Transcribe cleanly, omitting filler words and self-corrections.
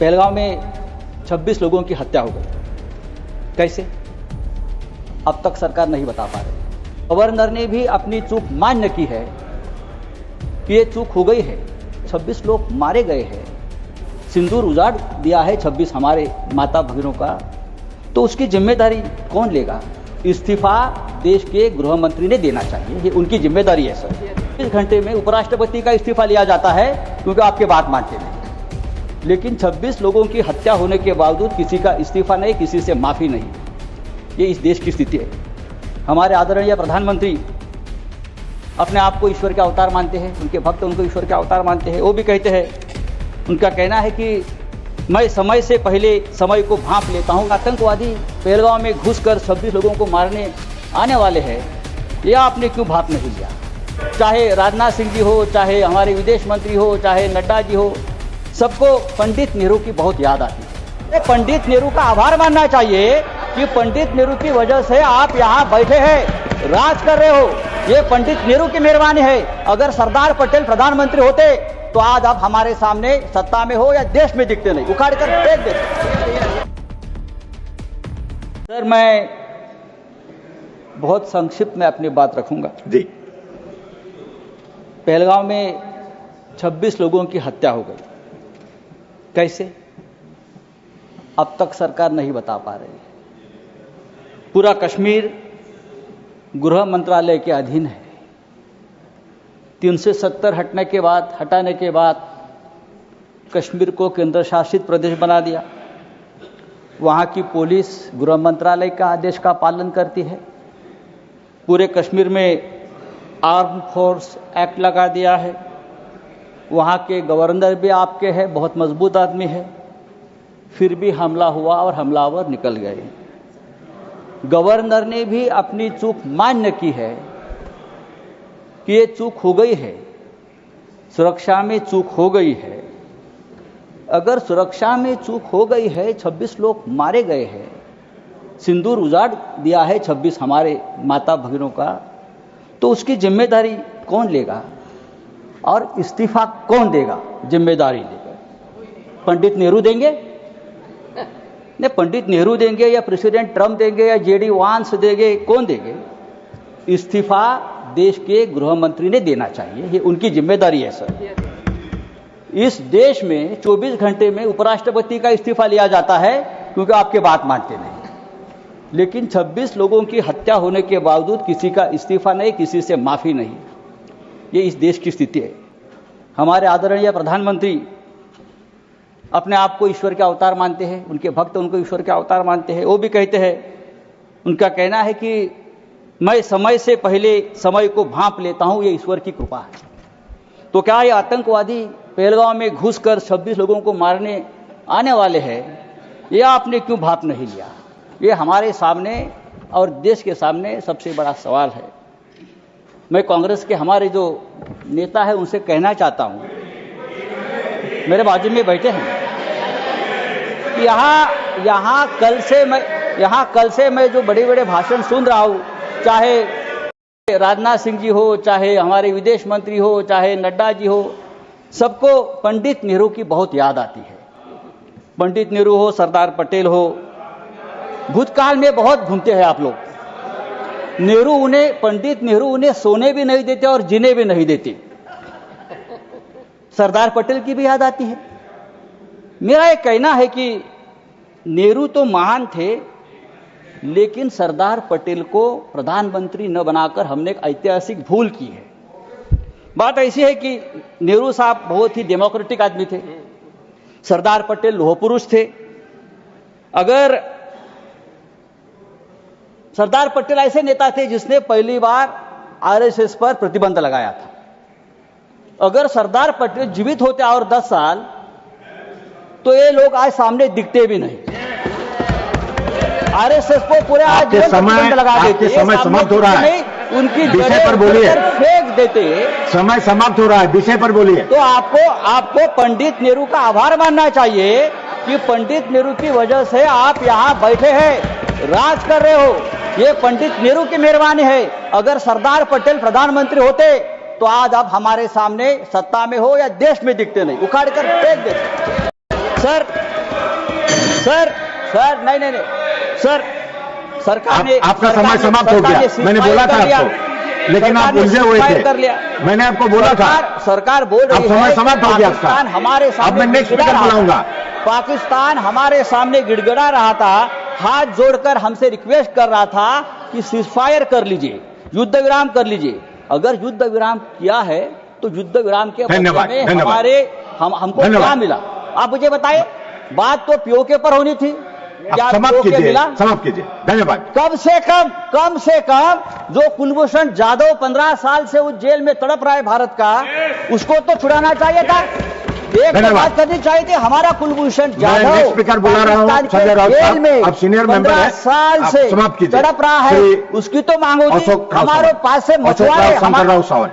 पहलगाम में 26 लोगों की हत्या हो गई। कैसे? अब तक सरकार नहीं बता पा रही। गवर्नर ने भी अपनी चूक मान्य की है कि ये चूक हो गई है। 26 लोग मारे गए हैं, सिंदूर उजाड़ दिया है 26 हमारे माता भगिनों का, तो उसकी जिम्मेदारी कौन लेगा? इस्तीफा देश के गृह मंत्री ने देना चाहिए, ये उनकी जिम्मेदारी है सर। इस घंटे में उपराष्ट्रपति का इस्तीफा लिया जाता है क्योंकि आपके बात मानते नहीं, लेकिन 26 लोगों की हत्या होने के बावजूद किसी का इस्तीफा नहीं, किसी से माफी नहीं। ये इस देश की स्थिति है। हमारे आदरणीय प्रधानमंत्री अपने आप को ईश्वर के अवतार मानते हैं, उनके भक्त उनको ईश्वर के अवतार मानते हैं। वो भी कहते हैं, उनका कहना है कि मैं समय से पहले समय को भांप लेता हूँ। आतंकवादी पहलगाम में घुसकर 26 लोगों को मारने आने वाले हैं, यह आपने क्यों भांप नहीं लिया? चाहे राजनाथ सिंह जी हो, चाहे हमारे विदेश मंत्री हो, चाहे नड्डा जी हो, सबको पंडित नेहरू की बहुत याद आती है। पंडित नेहरू का आभार मानना चाहिए कि पंडित नेहरू की वजह से आप यहाँ बैठे हैं, राज कर रहे हो। ये पंडित नेहरू की मेहरबानी है। अगर सरदार पटेल प्रधानमंत्री होते तो आज आप हमारे सामने सत्ता में हो या देश में दिखते नहीं, उखाड़ कर फेंक देते। सर, मैं बहुत संक्षिप्त में अपनी बात रखूंगा जी। पहलगाम में 26 लोगों की हत्या हो गई। कैसे? अब तक सरकार नहीं बता पा रही। पूरा कश्मीर गृह मंत्रालय के अधीन है। 370 हटाने के बाद कश्मीर को केंद्र शासित प्रदेश बना दिया। वहाँ की पुलिस गृह मंत्रालय का आदेश का पालन करती है। पूरे कश्मीर में आर्म फोर्स एक्ट लगा दिया है। वहाँ के गवर्नर भी आपके हैं, बहुत मजबूत आदमी है। फिर भी हमला हुआ और हमलावर निकल गए। गवर्नर ने भी अपनी चूक मान्य की है कि ये चूक हो गई है, सुरक्षा में चूक हो गई है। अगर सुरक्षा में चूक हो गई है, 26 लोग मारे गए हैं, सिंदूर उजाड़ दिया है 26 हमारे माता भगिनों का, तो उसकी जिम्मेदारी कौन लेगा और इस्तीफा कौन देगा? जिम्मेदारी लेगा पंडित नेहरू देंगे? नहीं, पंडित नेहरू देंगे या प्रेसिडेंट ट्रंप देंगे या जेडी वांस देंगे? कौन देंगे? इस्तीफा देश के गृह मंत्री ने देना चाहिए, ये उनकी जिम्मेदारी है सर। इस देश में 24 घंटे में उपराष्ट्रपति का इस्तीफा लिया जाता है क्योंकि आपके बात मानते नहीं, लेकिन 26 लोगों की हत्या होने के बावजूद किसी का इस्तीफा नहीं, किसी से माफी नहीं। ये इस देश की स्थिति है। हमारे आदरणीय प्रधानमंत्री अपने आप को ईश्वर के अवतार मानते हैं, उनके भक्त उनको ईश्वर के अवतार मानते हैं। वो भी कहते हैं, उनका कहना है कि मैं समय से पहले समय को भांप लेता हूं, ये ईश्वर की कृपा है। तो क्या ये आतंकवादी पहलगाम में घुसकर 26 लोगों को मारने आने वाले हैं, ये आपने क्यों भांप नहीं लिया? ये हमारे सामने और देश के सामने सबसे बड़ा सवाल है। मैं कांग्रेस के हमारे जो नेता है उनसे कहना चाहता हूं, मेरे बाजू में बैठे हैं, यहाँ कल से मैं जो बड़े बड़े भाषण सुन रहा हूं, चाहे राजनाथ सिंह जी हो, चाहे हमारे विदेश मंत्री हो, चाहे नड्डा जी हो, सबको पंडित नेहरू की बहुत याद आती है। पंडित नेहरू हो, सरदार पटेल हो, भूतकाल में बहुत घूमते हैं आप लोग। पंडित नेहरू उन्हें सोने भी नहीं देते और जीने भी नहीं देते। सरदार पटेल की भी याद आती है। मेरा ये कहना है कि नेहरू तो महान थे, लेकिन सरदार पटेल को प्रधानमंत्री न बनाकर हमने एक ऐतिहासिक भूल की है। बात ऐसी है कि नेहरू साहब बहुत ही डेमोक्रेटिक आदमी थे, सरदार पटेल लोह पुरुष थे। अगर सरदार पटेल ऐसे नेता थे जिसने पहली बार आरएसएस पर प्रतिबंध लगाया था। अगर सरदार पटेल जीवित होते और 10 साल, तो ये लोग आज सामने दिखते भी नहीं। आरएसएस को पूरे आज प्रतिबंध लगा देते, समय समाप्त हो रहा है, उनकी विषय पर बोलिए, फेंक देते। समय समाप्त हो रहा है, विषय पर बोलिए। तो आपको पंडित नेहरू का आभार मानना चाहिए कि पंडित नेहरू की वजह से आप यहाँ बैठे हैं, राज कर रहे हो। ये पंडित नेहरू की मेहरबानी है। अगर सरदार पटेल प्रधानमंत्री होते तो आज आप हमारे सामने सत्ता में हो या देश में दिखते नहीं, उखाड़ कर फेंक देते। सर, सर नहीं सर, सरकार ने आपका समय समाप्त हो गया। मैंने बोला था आपको, लेकिन आप उलझे हुए थे। मैंने आपको बोला था। सरकार बोल रही है समय समाप्त हो गया आपका। पाकिस्तान हमारे अब सामने मैं नेक्स्ट गिड़गिड़ा स्पीकर रहा बुलाऊंगा। था। पाकिस्तान हमारे सामने गिड़गिड़ा रहा था, हाथ जोड़कर हमसे रिक्वेस्ट कर रहा था कि सीजफायर कर लीजिए, युद्ध विराम कर लीजिए। अगर युद्ध विराम किया है तो युद्ध विराम के बदले में हमको क्या मिला? आप मुझे बताइए। बात तो पीओके पर होनी थी, क्या समाप्त पीओके कीजिए, मिला? समाप्त कीजिए। धन्यवाद। कम से कम जो कुलभूषण जाधव 15 साल से उस जेल में तड़प रहा है भारत का, उसको तो छुड़ाना चाहिए था। एक बात करनी चाहिए थी, हमारा कुलभूषण जाधव स्पीकर बुला रहा हूं, संजय राउत जेल में आप सीनियर मेंबर हैं, 15 साल से समाप्त कीजिए। तड़प रहा है, उसकी तो मांग होती। हमारे पास से मछुआरे शंकर राव सावन।